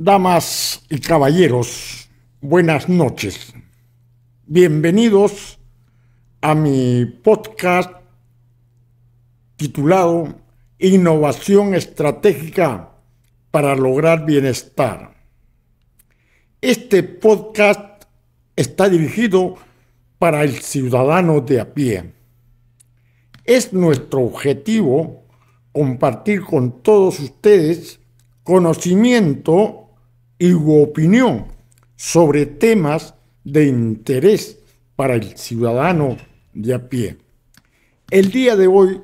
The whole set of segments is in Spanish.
Damas y caballeros, buenas noches. Bienvenidos a mi podcast titulado Innovación Estratégica para lograr bienestar. Este podcast está dirigido para el ciudadano de a pie. Es nuestro objetivo compartir con todos ustedes conocimiento y opinión sobre temas de interés para el ciudadano de a pie. El día de hoy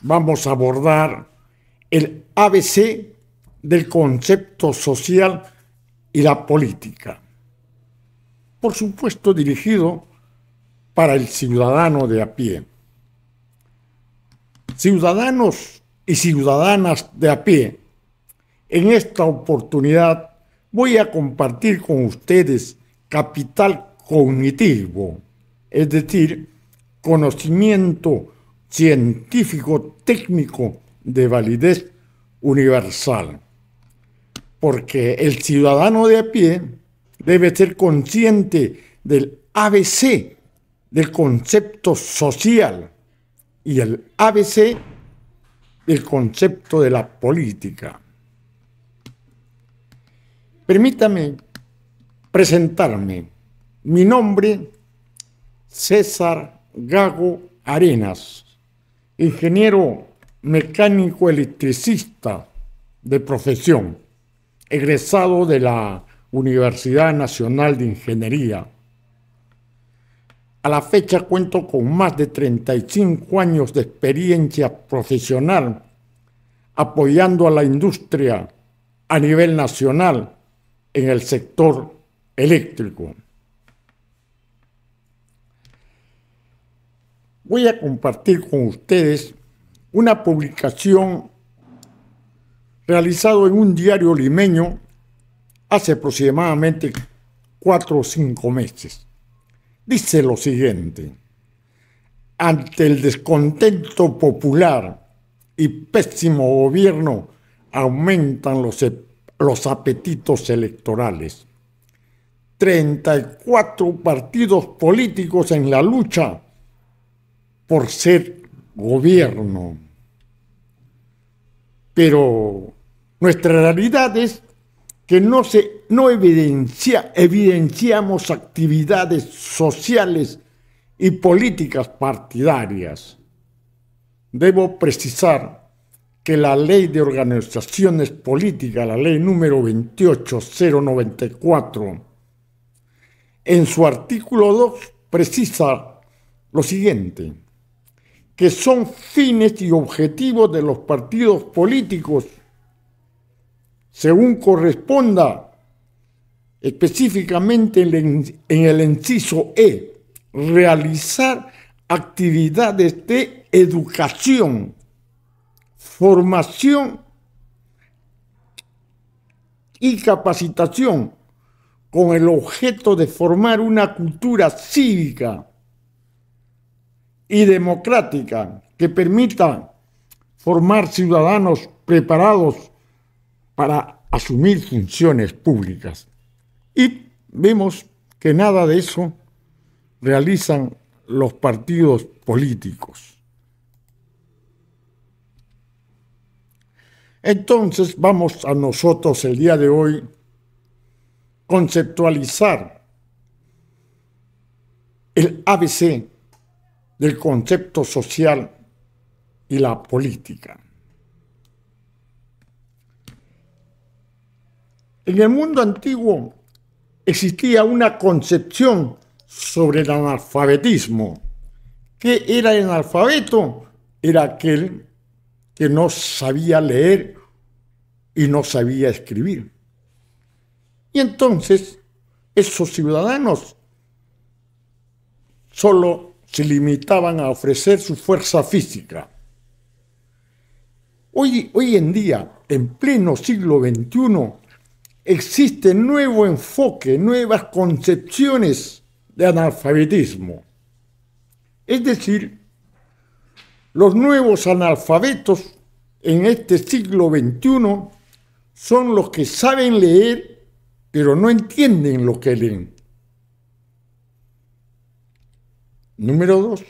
vamos a abordar el ABC del concepto social y la política. Por supuesto, dirigido para el ciudadano de a pie. Ciudadanos y ciudadanas de a pie, en esta oportunidad voy a compartir con ustedes capital cognitivo, es decir, conocimiento científico técnico de validez universal. Porque el ciudadano de a pie debe ser consciente del ABC del concepto social y el ABC del concepto de la política. Permítame presentarme. Mi nombre, César Gago Arenas, ingeniero mecánico electricista de profesión, egresado de la Universidad Nacional de Ingeniería. A la fecha cuento con más de 35 años de experiencia profesional apoyando a la industria a nivel nacional en el sector eléctrico. Voy a compartir con ustedes una publicación realizada en un diario limeño hace aproximadamente 4 o 5 meses. Dice lo siguiente: ante el descontento popular y pésimo gobierno, aumentan los apetitos electorales. 34 partidos políticos en la lucha por ser gobierno. Pero nuestra realidad es que no evidenciamos actividades sociales y políticas partidarias. Debo precisar que la Ley de Organizaciones Políticas, la ley número 28094, en su artículo 2 precisa lo siguiente: que son fines y objetivos de los partidos políticos, según corresponda específicamente en el inciso E, realizar actividades de educación, formación y capacitación con el objeto de formar una cultura cívica y democrática que permita formar ciudadanos preparados para asumir funciones públicas. Y vemos que nada de eso realizan los partidos políticos. Entonces vamos a nosotros el día de hoy conceptualizar el ABC del concepto social y la política. En el mundo antiguo existía una concepción sobre el analfabetismo. ¿Qué era el analfabeto? Era aquel que no sabía leer y no sabía escribir. Y entonces esos ciudadanos solo se limitaban a ofrecer su fuerza física. Hoy en día, en pleno siglo XXI, existe nuevo enfoque, nuevas concepciones de analfabetismo. Es decir, los nuevos analfabetos en este siglo XXI son los que saben leer, pero no entienden lo que leen. Número 2.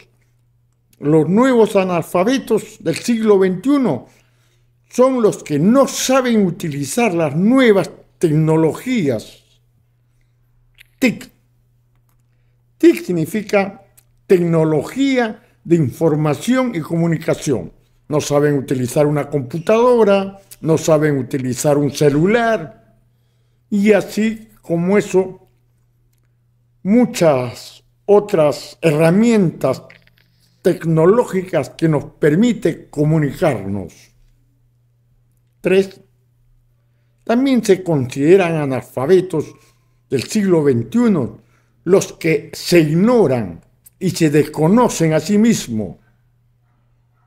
Los nuevos analfabetos del siglo XXI son los que no saben utilizar las nuevas tecnologías. TIC. TIC significa tecnología de información y comunicación. No saben utilizar una computadora, no saben utilizar un celular, y así como eso, muchas otras herramientas tecnológicas que nos permiten comunicarnos. 3. También se consideran analfabetos del siglo XXI los que se ignoran y se desconocen a sí mismos,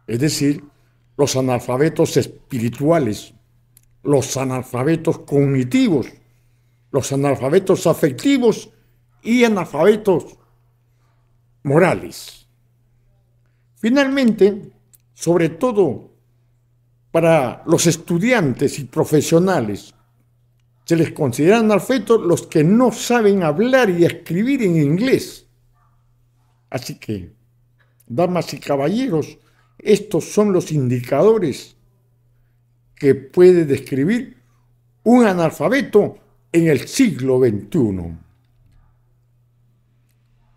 es decir, los analfabetos espirituales, los analfabetos cognitivos, los analfabetos afectivos y analfabetos morales. Finalmente, sobre todo para los estudiantes y profesionales, se les considera analfabetos los que no saben hablar y escribir en inglés. Así que, damas y caballeros, estos son los indicadores que puede describir un analfabeto en el siglo XXI.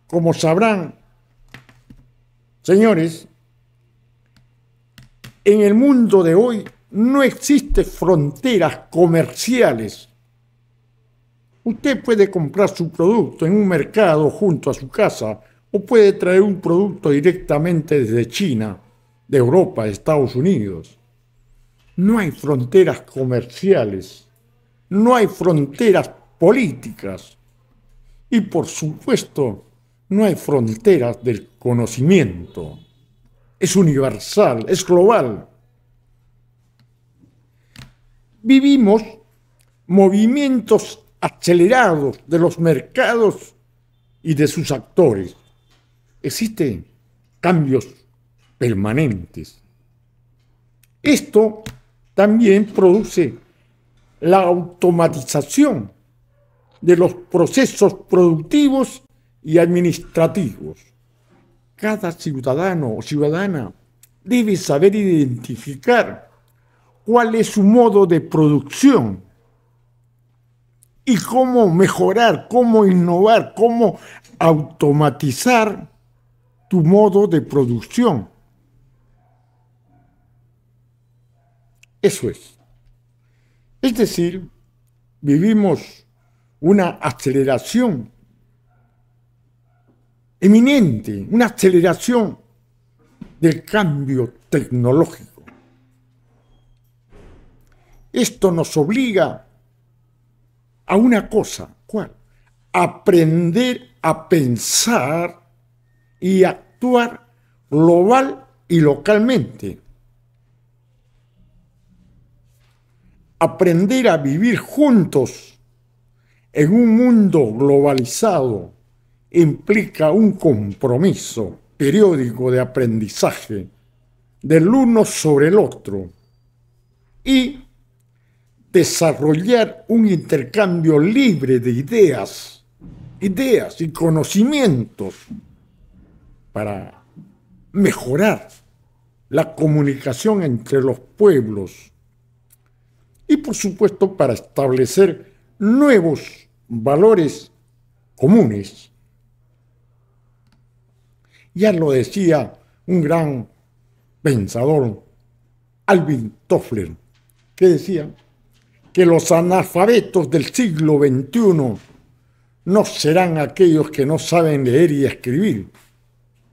Como sabrán, señores, en el mundo de hoy no existen fronteras comerciales. Usted puede comprar su producto en un mercado junto a su casa o puede traer un producto directamente desde China, de Europa, de Estados Unidos. No hay fronteras comerciales, no hay fronteras políticas y, por supuesto, no hay fronteras del conocimiento. Es universal, es global. Vivimos movimientos acelerados de los mercados y de sus actores. Existen cambios permanentes. Esto también produce la automatización de los procesos productivos y administrativos. Cada ciudadano o ciudadana debe saber identificar cuál es su modo de producción y cómo mejorar, cómo innovar, cómo automatizar tu modo de producción. Eso es. Es decir, vivimos una aceleración eminente, una aceleración del cambio tecnológico. Esto nos obliga a una cosa, ¿cuál? Aprender a pensar y actuar global y localmente. Aprender a vivir juntos en un mundo globalizado implica un compromiso periódico de aprendizaje del uno sobre el otro y desarrollar un intercambio libre de ideas y conocimientos para mejorar la comunicación entre los pueblos y, por supuesto, para establecer nuevos valores comunes. Ya lo decía un gran pensador, Alvin Toffler, que decía que los analfabetos del siglo XXI no serán aquellos que no saben leer y escribir,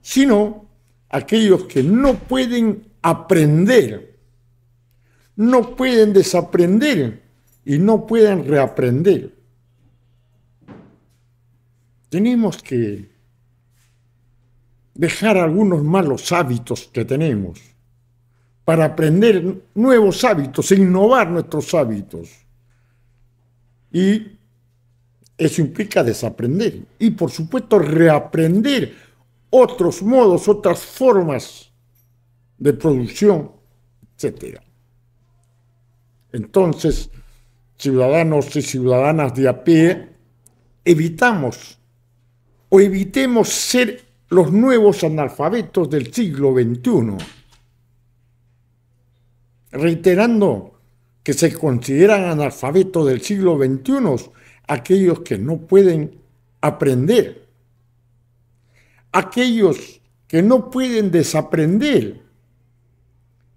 sino aquellos que no pueden aprender, no pueden desaprender y no pueden reaprender. Tenemos que dejar algunos malos hábitos que tenemos para aprender nuevos hábitos e innovar nuestros hábitos. Y eso implica desaprender y, por supuesto, reaprender otros modos, otras formas de producción, etc. Entonces, ciudadanos y ciudadanas de a pie, evitemos ser los nuevos analfabetos del siglo XXI, reiterando que se consideran analfabetos del siglo XXI aquellos que no pueden aprender, aquellos que no pueden desaprender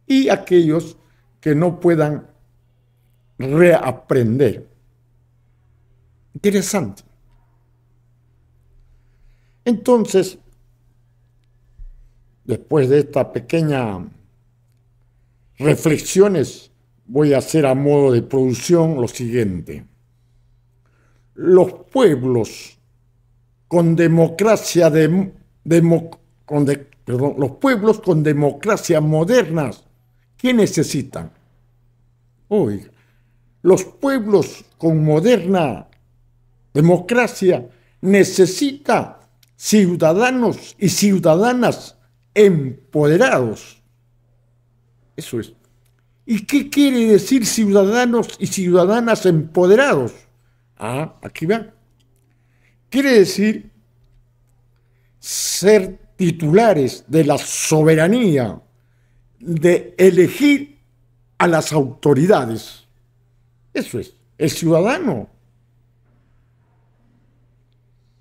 y aquellos que no puedan reaprender. Interesante. Entonces, después de esta pequeña reflexiones, voy a hacer a modo de producción lo siguiente. Los pueblos con democracia los pueblos con democracia modernas, ¿qué necesitan? Oiga, los pueblos con moderna democracia necesitan ciudadanos y ciudadanas empoderados. Eso es. ¿Y qué quiere decir ciudadanos y ciudadanas empoderados? Aquí va. Quiere decir ser titulares de la soberanía, de elegir a las autoridades. Eso es, el ciudadano.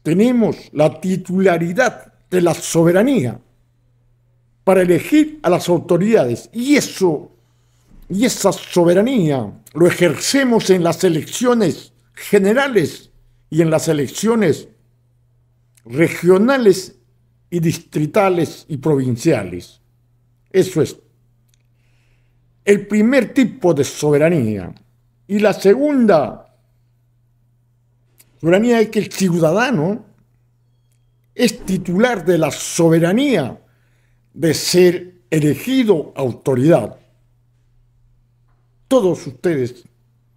Tenemos la titularidad de la soberanía para elegir a las autoridades. Y esa soberanía lo ejercemos en las elecciones generales y en las elecciones regionales y distritales y provinciales. Eso es el primer tipo de soberanía. Y la segunda soberanía es que el ciudadano es titular de la soberanía de ser elegido autoridad. Todos ustedes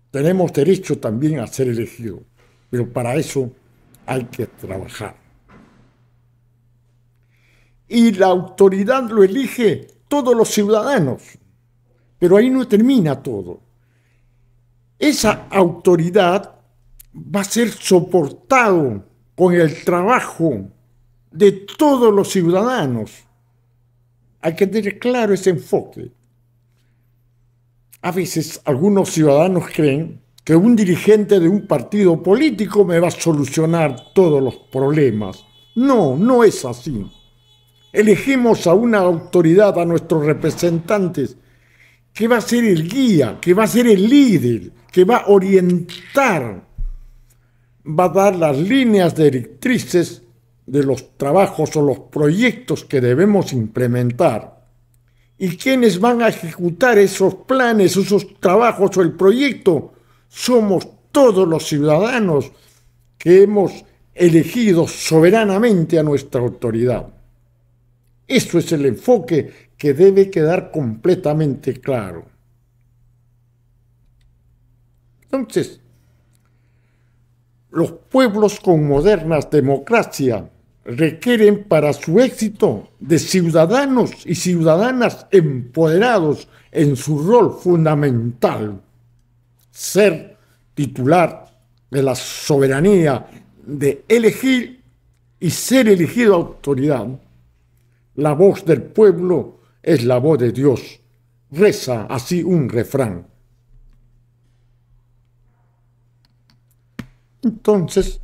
tenemos derecho también a ser elegidos, pero para eso hay que trabajar. Y la autoridad lo elige todos los ciudadanos, pero ahí no termina todo. Esa autoridad va a ser soportado con el trabajo de todos los ciudadanos. Hay que tener claro ese enfoque. A veces algunos ciudadanos creen que un dirigente de un partido político me va a solucionar todos los problemas. No, no es así. Elegimos a una autoridad, a nuestros representantes, que va a ser el guía, que va a ser el líder, que va a orientar, va a dar las líneas directrices de los trabajos o los proyectos que debemos implementar. ¿Y quiénes van a ejecutar esos planes, esos trabajos o el proyecto? Somos todos los ciudadanos que hemos elegido soberanamente a nuestra autoridad. Eso es el enfoque que debe quedar completamente claro. Entonces, los pueblos con modernas democracias requieren para su éxito de ciudadanos y ciudadanas empoderados en su rol fundamental, ser titular de la soberanía de elegir y ser elegido autoridad. La voz del pueblo es la voz de Dios. Reza así un refrán. Entonces,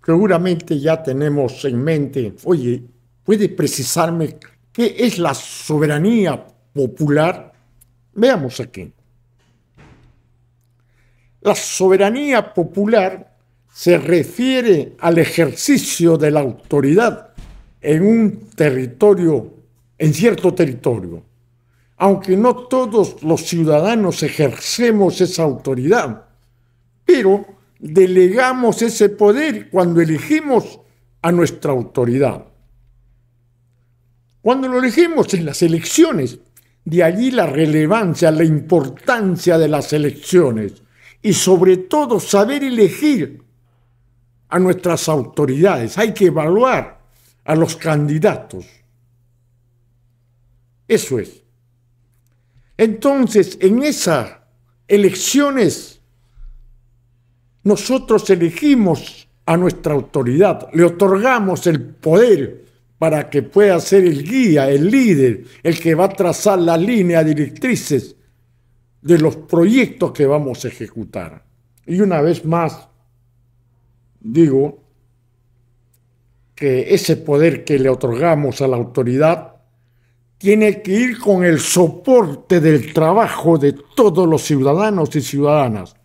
seguramente ya tenemos en mente, oye, ¿puede precisarme qué es la soberanía popular? Veamos aquí. La soberanía popular se refiere al ejercicio de la autoridad en un territorio, en cierto territorio, aunque no todos los ciudadanos ejercemos esa autoridad, pero delegamos ese poder cuando elegimos a nuestra autoridad. Cuando lo elegimos en las elecciones, de allí la relevancia, la importancia de las elecciones y sobre todo saber elegir a nuestras autoridades. Hay que evaluar a los candidatos. Eso es. Entonces, en esa elecciones, nosotros elegimos a nuestra autoridad, le otorgamos el poder para que pueda ser el guía, el líder, el que va a trazar las líneas directrices de los proyectos que vamos a ejecutar. Y una vez más, digo que ese poder que le otorgamos a la autoridad tiene que ir con el soporte del trabajo de todos los ciudadanos y ciudadanas,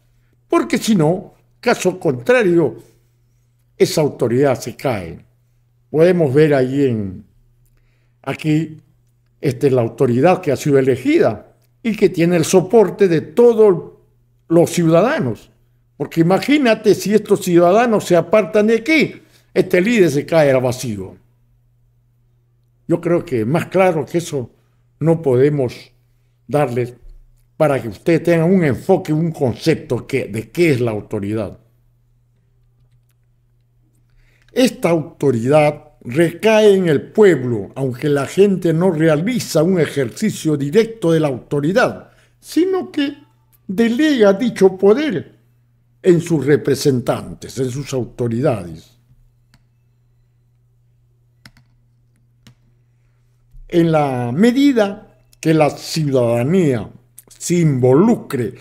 porque si no, caso contrario, esa autoridad se cae. Podemos ver aquí la autoridad que ha sido elegida y que tiene el soporte de todos los ciudadanos. Porque imagínate si estos ciudadanos se apartan de aquí, este líder se cae al vacío. Yo creo que más claro que eso no podemos darles para que ustedes tengan un enfoque, un concepto de qué es la autoridad. Esta autoridad recae en el pueblo, aunque la gente no realiza un ejercicio directo de la autoridad, sino que delega dicho poder en sus representantes, en sus autoridades. En la medida que la ciudadanía se involucre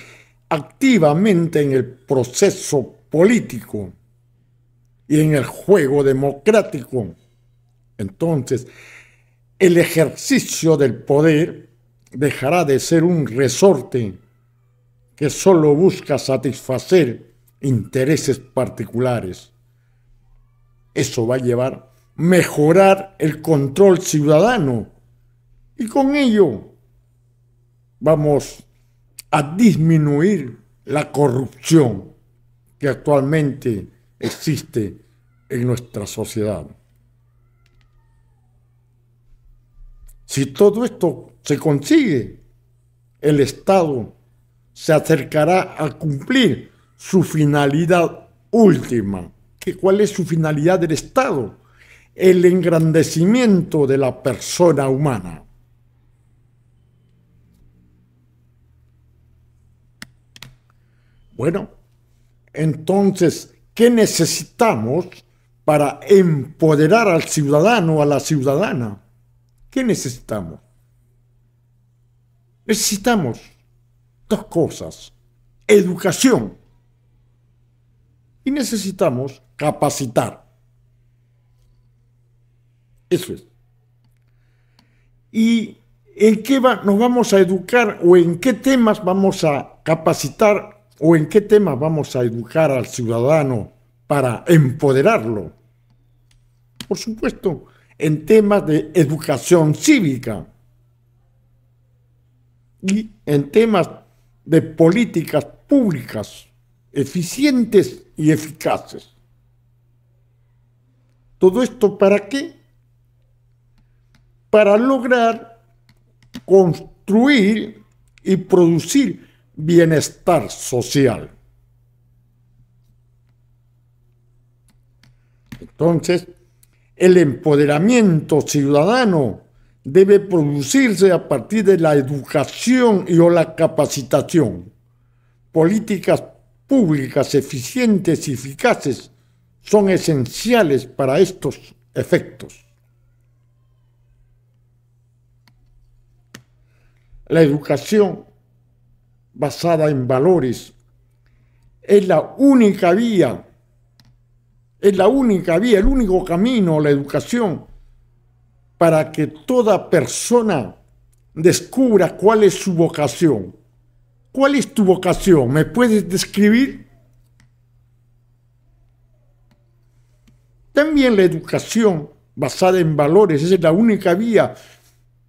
activamente en el proceso político y en el juego democrático, entonces el ejercicio del poder dejará de ser un resorte que solo busca satisfacer intereses particulares. Eso va a llevar a mejorar el control ciudadano y con ello vamos a disminuir la corrupción que actualmente existe en nuestra sociedad. Si todo esto se consigue, el Estado se acercará a cumplir su finalidad última. ¿Cuál es su finalidad del Estado? El engrandecimiento de la persona humana. Bueno, entonces, ¿qué necesitamos para empoderar al ciudadano o a la ciudadana? ¿Qué necesitamos? Necesitamos dos cosas: educación y necesitamos capacitar. Eso es. ¿Y en qué nos vamos a educar o en qué temas vamos a capacitar o en qué temas vamos a educar al ciudadano para empoderarlo? Por supuesto, en temas de educación cívica y en temas de políticas públicas eficientes y eficaces. ¿Todo esto para qué? Para lograr construir y producir bienestar social. Entonces, el empoderamiento ciudadano debe producirse a partir de la educación y o la capacitación. Políticas públicas eficientes y eficaces son esenciales para estos efectos. La educación basada en valores es la única vía, el único camino, la educación, para que toda persona descubra cuál es su vocación. ¿Cuál es tu vocación? ¿Me puedes describir? También la educación basada en valores es la única vía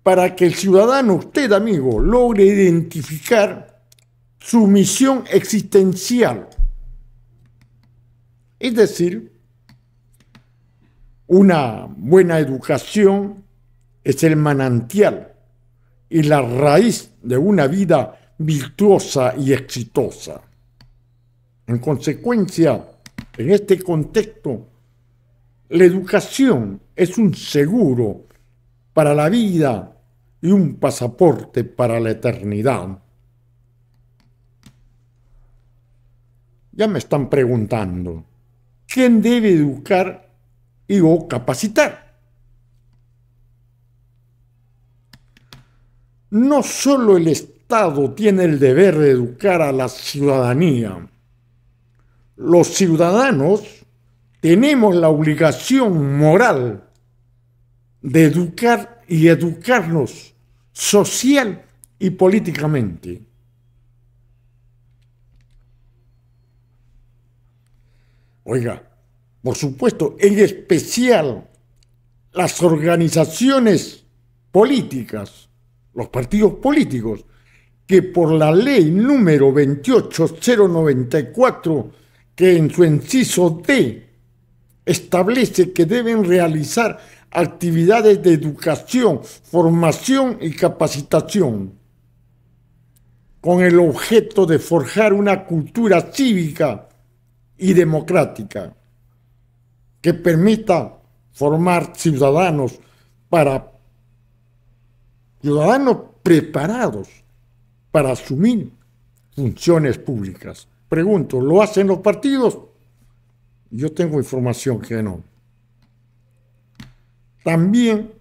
para que el ciudadano, usted amigo, logre identificar su misión existencial. Es decir, una buena educación es el manantial y la raíz de una vida virtuosa y exitosa. En consecuencia, en este contexto, la educación es un seguro para la vida y un pasaporte para la eternidad. Ya me están preguntando, ¿quién debe educar y o capacitar? No solo el Estado tiene el deber de educar a la ciudadanía, los ciudadanos tenemos la obligación moral de educar y educarnos social y políticamente. Oiga, por supuesto, en especial las organizaciones políticas, los partidos políticos, que por la ley número 28094, que en su inciso D establece que deben realizar actividades de educación, formación y capacitación, con el objeto de forjar una cultura cívica y democrática que permita formar ciudadanos preparados para asumir funciones públicas. Pregunto, ¿lo hacen los partidos? Yo tengo información que no. También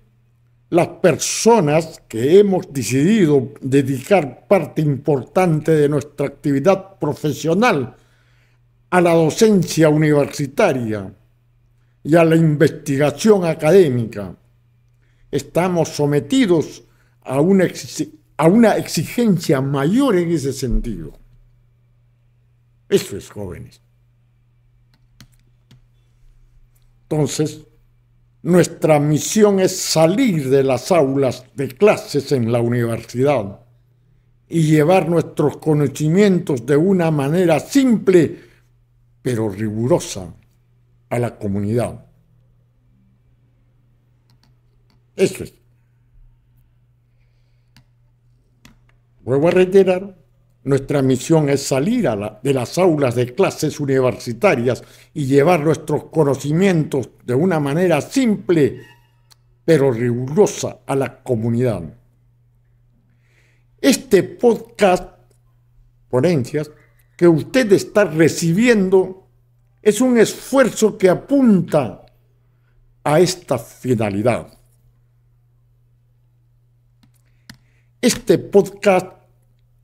las personas que hemos decidido dedicar parte importante de nuestra actividad profesional a la docencia universitaria y a la investigación académica, estamos sometidos a una exigencia mayor en ese sentido. Eso es, jóvenes. Entonces, nuestra misión es salir de las aulas de clases en la universidad y llevar nuestros conocimientos de una manera simple pero rigurosa a la comunidad. Eso es. Vuelvo a reiterar, nuestra misión es salir de las aulas de clases universitarias y llevar nuestros conocimientos de una manera simple pero rigurosa a la comunidad. Este podcast, ponencias, que usted está recibiendo es un esfuerzo que apunta a esta finalidad. Este podcast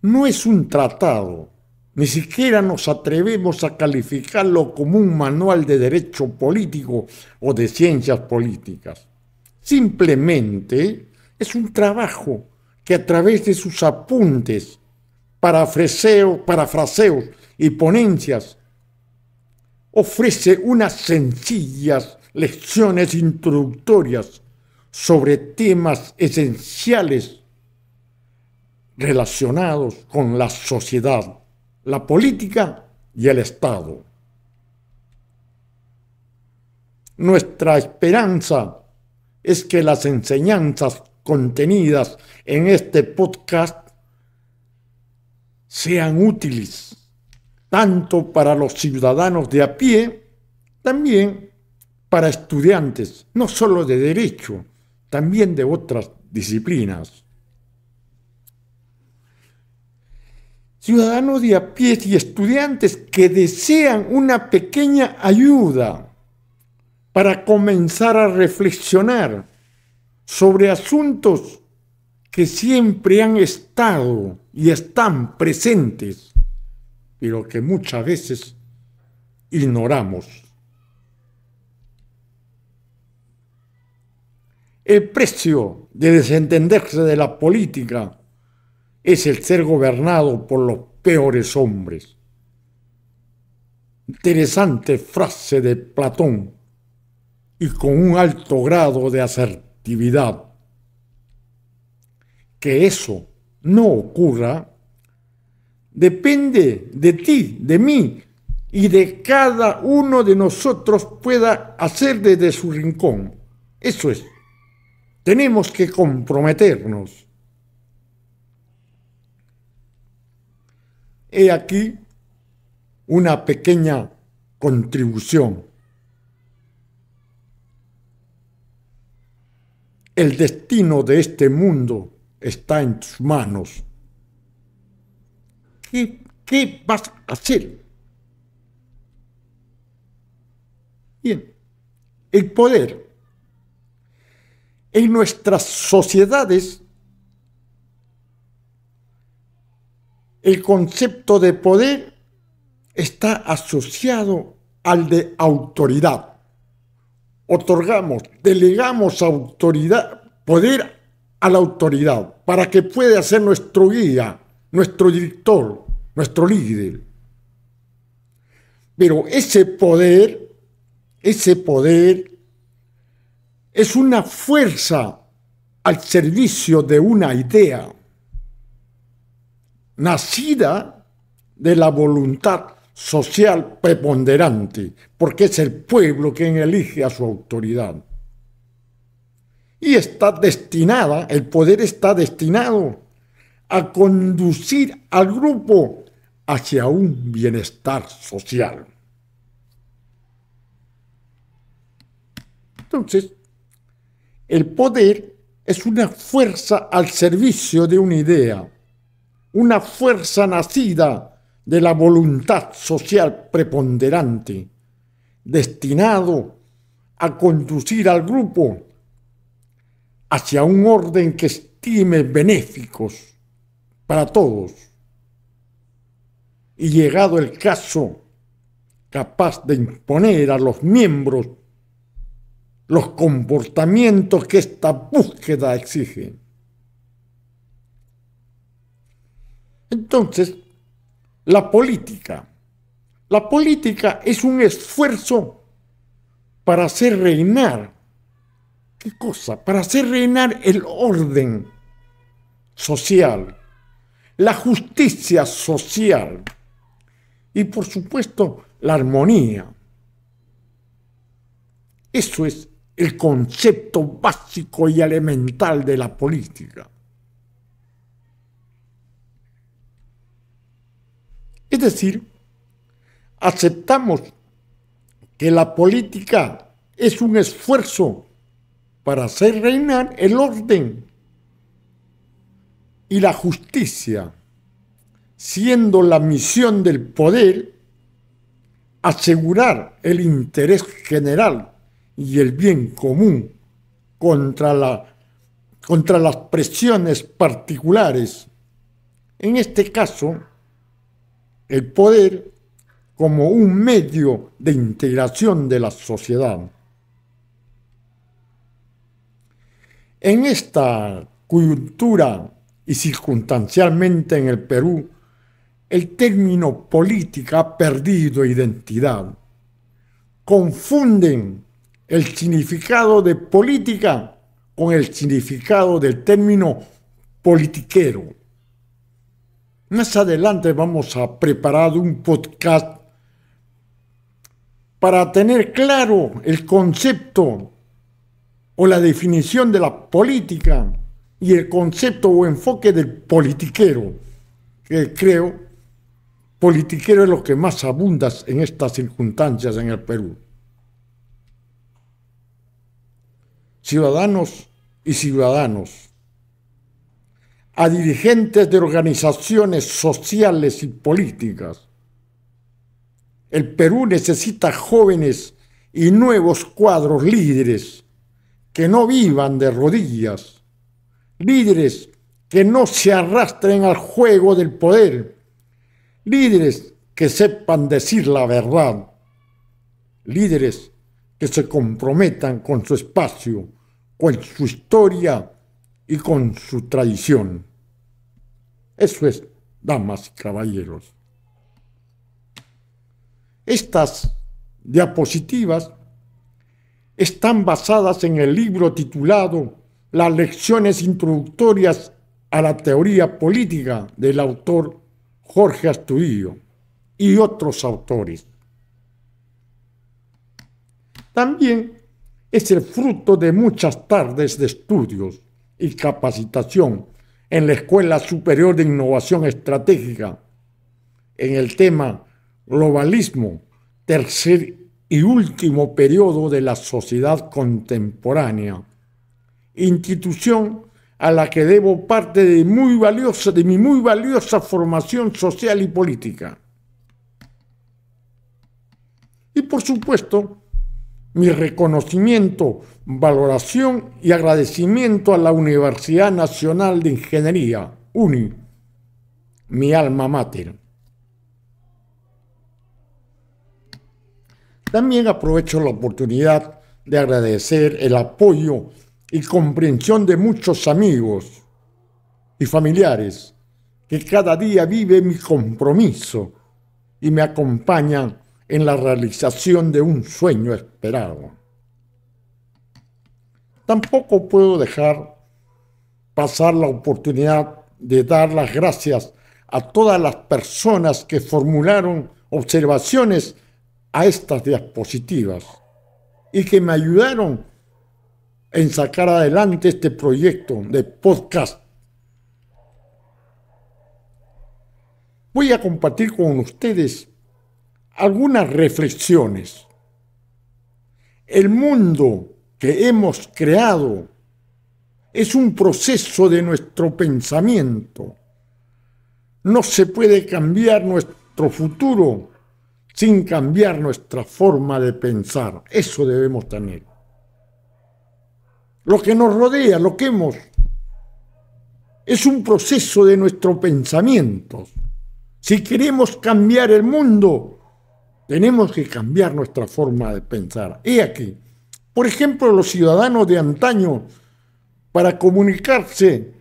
no es un tratado, ni siquiera nos atrevemos a calificarlo como un manual de derecho político o de ciencias políticas. Simplemente es un trabajo que a través de sus apuntes, parafraseos y ponencias ofrece unas sencillas lecciones introductorias sobre temas esenciales relacionados con la sociedad, la política y el Estado. Nuestra esperanza es que las enseñanzas contenidas en este podcast sean útiles tanto para los ciudadanos de a pie, también para estudiantes, no solo de derecho, también de otras disciplinas. Ciudadanos de a pie y estudiantes que desean una pequeña ayuda para comenzar a reflexionar sobre asuntos que siempre han estado y están presentes, pero que muchas veces ignoramos. El precio de desentenderse de la política es el ser gobernado por los peores hombres. Interesante frase de Platón y con un alto grado de asertividad. Que eso no ocurra depende de ti, de mí y de cada uno de nosotros pueda hacer desde su rincón. Eso es. Tenemos que comprometernos. He aquí una pequeña contribución. El destino de este mundo está en tus manos. ¿Qué vas a hacer? Bien, el poder. En nuestras sociedades, el concepto de poder está asociado al de autoridad. Delegamos autoridad, poder a la autoridad para que pueda ser nuestro guía, nuestro director, nuestro líder. Pero ese poder es una fuerza al servicio de una idea nacida de la voluntad social preponderante, porque es el pueblo quien elige a su autoridad. Y el poder está destinado a conducir al grupo hacia un bienestar social. Entonces, el poder es una fuerza al servicio de una idea, una fuerza nacida de la voluntad social preponderante, destinado a conducir al grupo hacia un orden que estime benéficos para todos y, llegado el caso, capaz de imponer a los miembros los comportamientos que esta búsqueda exige. Entonces, la política es un esfuerzo para hacer reinar. ¿Qué cosa? Para hacer reinar el orden social, la justicia social y, por supuesto, la armonía. Eso es el concepto básico y elemental de la política. Es decir, aceptamos que la política es un esfuerzo para hacer reinar el orden y la justicia, siendo la misión del poder asegurar el interés general y el bien común contra las presiones particulares. En este caso, el poder como un medio de integración de la sociedad. En esta coyuntura y circunstancialmente en el Perú, el término política ha perdido identidad. Confunden el significado de política con el significado del término politiquero. Más adelante vamos a preparar un podcast para tener claro el concepto o la definición de la política y el concepto o enfoque del politiquero, que creo politiquero es lo que más abunda en estas circunstancias en el Perú. Ciudadanos y ciudadanos, a dirigentes de organizaciones sociales y políticas. El Perú necesita jóvenes y nuevos cuadros líderes que no vivan de rodillas, líderes que no se arrastren al juego del poder, líderes que sepan decir la verdad, líderes que se comprometan con su espacio, con su historia y con su tradición. Eso es, damas y caballeros. Estas diapositivas están basadas en el libro titulado Las lecciones introductorias a la teoría política del autor Jorge Astudillo y otros autores. También es el fruto de muchas tardes de estudios y capacitación en la Escuela Superior de Innovación Estratégica en el tema globalismo, tercer y último periodo de la sociedad contemporánea, institución a la que debo parte de mi muy valiosa formación social y política. Y por supuesto, mi reconocimiento, valoración y agradecimiento a la Universidad Nacional de Ingeniería, UNI, mi alma mater. También aprovecho la oportunidad de agradecer el apoyo y comprensión de muchos amigos y familiares que cada día viven mi compromiso y me acompañan en la realización de un sueño esperado. Tampoco puedo dejar pasar la oportunidad de dar las gracias a todas las personas que formularon observaciones a estas diapositivas y que me ayudaron en sacar adelante este proyecto de podcast. Voy a compartir con ustedes algunas reflexiones. El mundo que hemos creado es un proceso de nuestro pensamiento. No se puede cambiar nuestro futuro sin cambiar nuestra forma de pensar. Eso debemos tener. Lo que nos rodea, lo que es un proceso de nuestro pensamiento. Si queremos cambiar el mundo, tenemos que cambiar nuestra forma de pensar. He aquí, por ejemplo, los ciudadanos de antaño, para comunicarse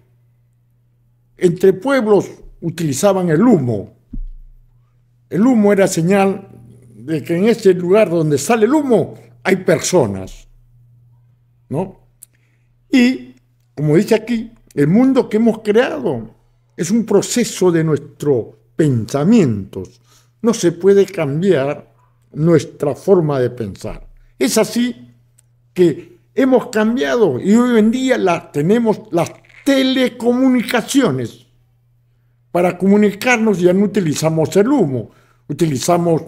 entre pueblos, utilizaban el humo. El humo era señal de que en ese lugar donde sale el humo hay personas, ¿no? Y, como dice aquí, el mundo que hemos creado es un proceso de nuestros pensamientos. No se puede cambiar nuestra forma de pensar. Es así que hemos cambiado y hoy en día tenemos las telecomunicaciones. Para comunicarnos ya no utilizamos el humo, utilizamos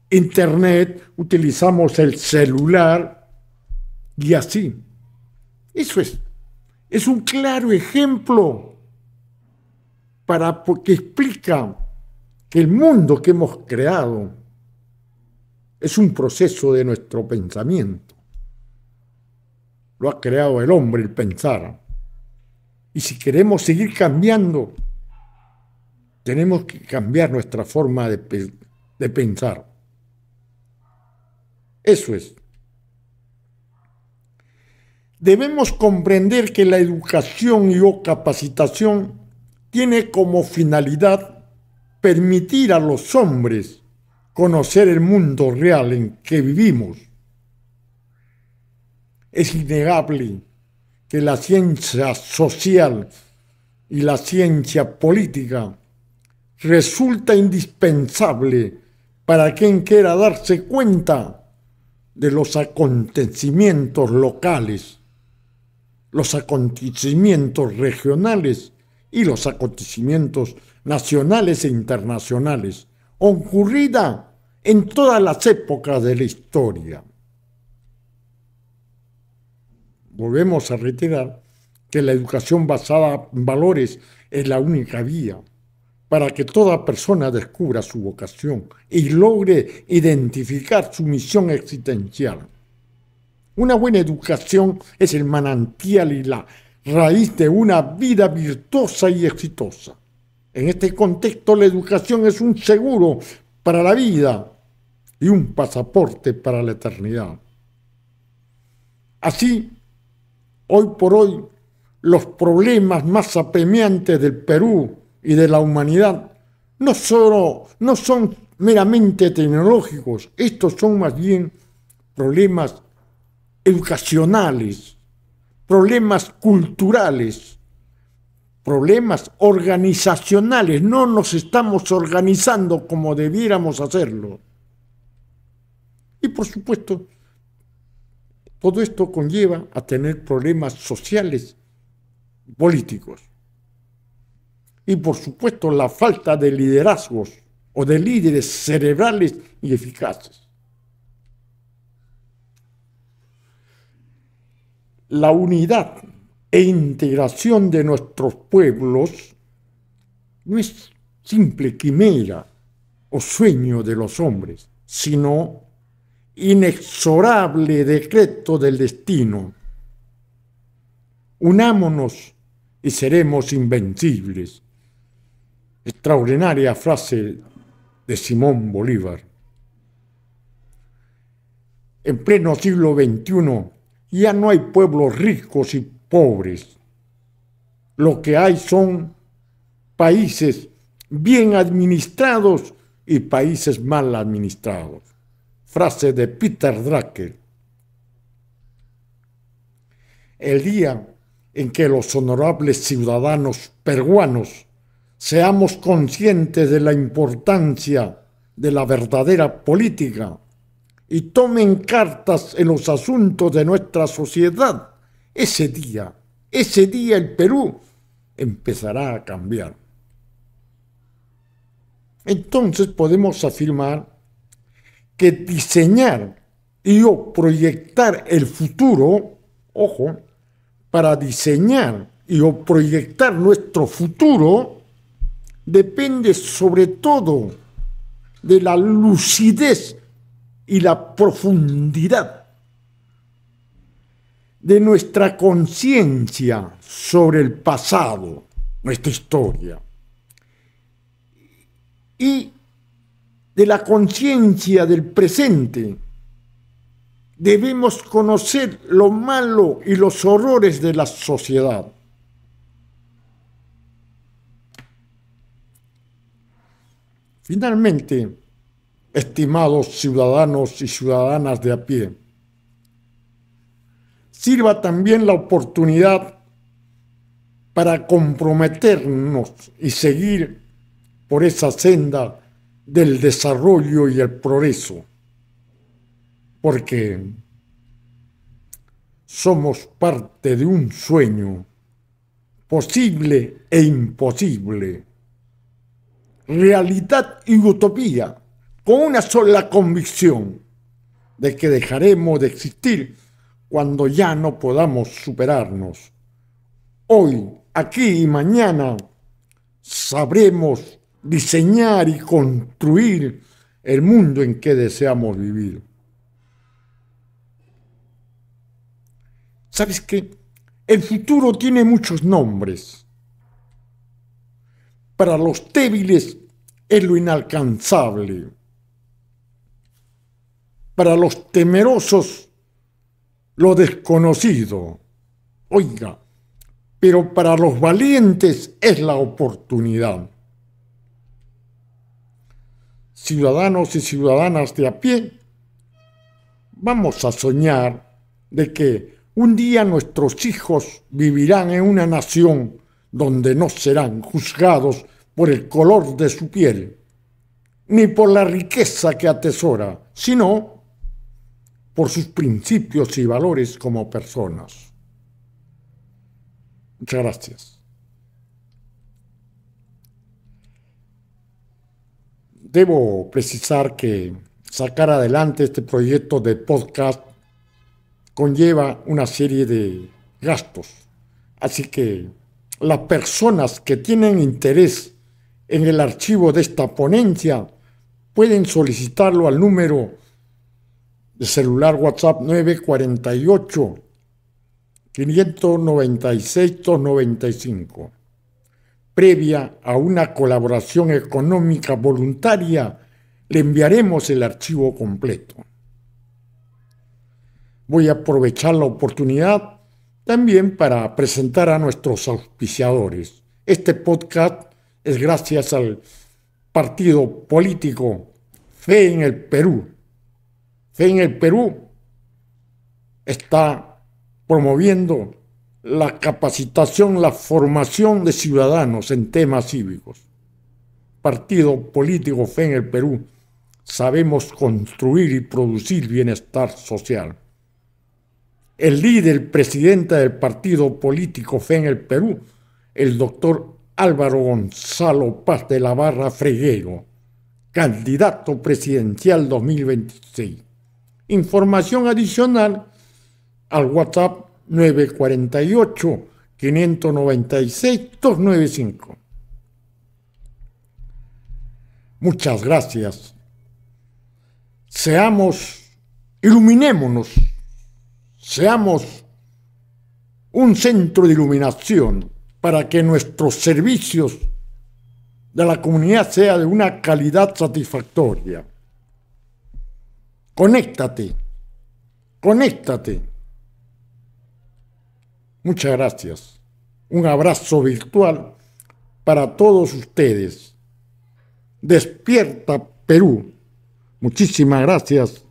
internet, utilizamos el celular y así. Eso es un claro ejemplo porque explica que el mundo que hemos creado es un proceso de nuestro pensamiento. Lo ha creado el hombre, el pensar. Y si queremos seguir cambiando, tenemos que cambiar nuestra forma de pensar. Eso es. Debemos comprender que la educación y capacitación tiene como finalidad permitir a los hombres conocer el mundo real en que vivimos. Es innegable que la ciencia social y la ciencia política resulta indispensable para quien quiera darse cuenta de los acontecimientos locales, los acontecimientos regionales y los acontecimientos nacionales e internacionales, ocurrida en todas las épocas de la historia. Volvemos a reiterar que la educación basada en valores es la única vía para que toda persona descubra su vocación y logre identificar su misión existencial. Una buena educación es el manantial y la raíz de una vida virtuosa y exitosa. En este contexto, la educación es un seguro para la vida y un pasaporte para la eternidad. Así, hoy por hoy, los problemas más apremiantes del Perú y de la humanidad no son meramente tecnológicos, estos son más bien problemas educacionales, problemas culturales, problemas organizacionales. No nos estamos organizando como debiéramos hacerlo. Y por supuesto, todo esto conlleva a tener problemas sociales, políticos. Y por supuesto la falta de liderazgos o de líderes cerebrales y eficaces. La unidad e integración de nuestros pueblos no es simple quimera o sueño de los hombres, sino inexorable decreto del destino. Unámonos y seremos invencibles. Extraordinaria frase de Simón Bolívar. En pleno siglo XXI ya no hay pueblos ricos y pobres. Lo que hay son países bien administrados y países mal administrados. Frase de Peter Drucker. El día en que los honorables ciudadanos peruanos seamos conscientes de la importancia de la verdadera política y tomen cartas en los asuntos de nuestra sociedad, ese día el Perú empezará a cambiar. Entonces podemos afirmar que diseñar y o proyectar el futuro, ojo, para diseñar y o proyectar nuestro futuro depende sobre todo de la lucidez y la profundidad de nuestra conciencia sobre el pasado, nuestra historia, y de la conciencia del presente. Debemos conocer lo malo y los horrores de la sociedad. Finalmente, estimados ciudadanos y ciudadanas de a pie, sirva también la oportunidad para comprometernos y seguir por esa senda del desarrollo y el progreso, porque somos parte de un sueño posible e imposible, realidad y utopía, con una sola convicción de que dejaremos de existir cuando ya no podamos superarnos. Hoy, aquí y mañana sabremos diseñar y construir el mundo en que deseamos vivir. ¿Sabes qué? El futuro tiene muchos nombres. Para los débiles es lo inalcanzable. Para los temerosos, lo desconocido. Oiga, pero para los valientes es la oportunidad. Ciudadanos y ciudadanas de a pie, vamos a soñar de que un día nuestros hijos vivirán en una nación donde no serán juzgados por el color de su piel, ni por la riqueza que atesora, sino por sus principios y valores como personas. Muchas gracias. Debo precisar que sacar adelante este proyecto de podcast conlleva una serie de gastos. Así que las personas que tienen interés en el archivo de esta ponencia pueden solicitarlo al número de celular WhatsApp 948 596 295. Previa a una colaboración económica voluntaria, le enviaremos el archivo completo. Voy a aprovechar la oportunidad también para presentar a nuestros auspiciadores. Este podcast es gracias al partido político Fe en el Perú. Fe en el Perú está promoviendo la capacitación, la formación de ciudadanos en temas cívicos. Partido político Fe en el Perú. Sabemos construir y producir bienestar social. El líder, presidente del partido político Fe en el Perú, el doctor Álvaro Gonzalo Paz de la Barra Freguero, candidato presidencial 2026. Información adicional al WhatsApp 948 596 295. Muchas gracias. Seamos Iluminémonos, seamos un centro de iluminación para que nuestros servicios de la comunidad sean de una calidad satisfactoria. Conéctate, conéctate. Muchas gracias. Un abrazo virtual para todos ustedes. Despierta Perú. Muchísimas gracias.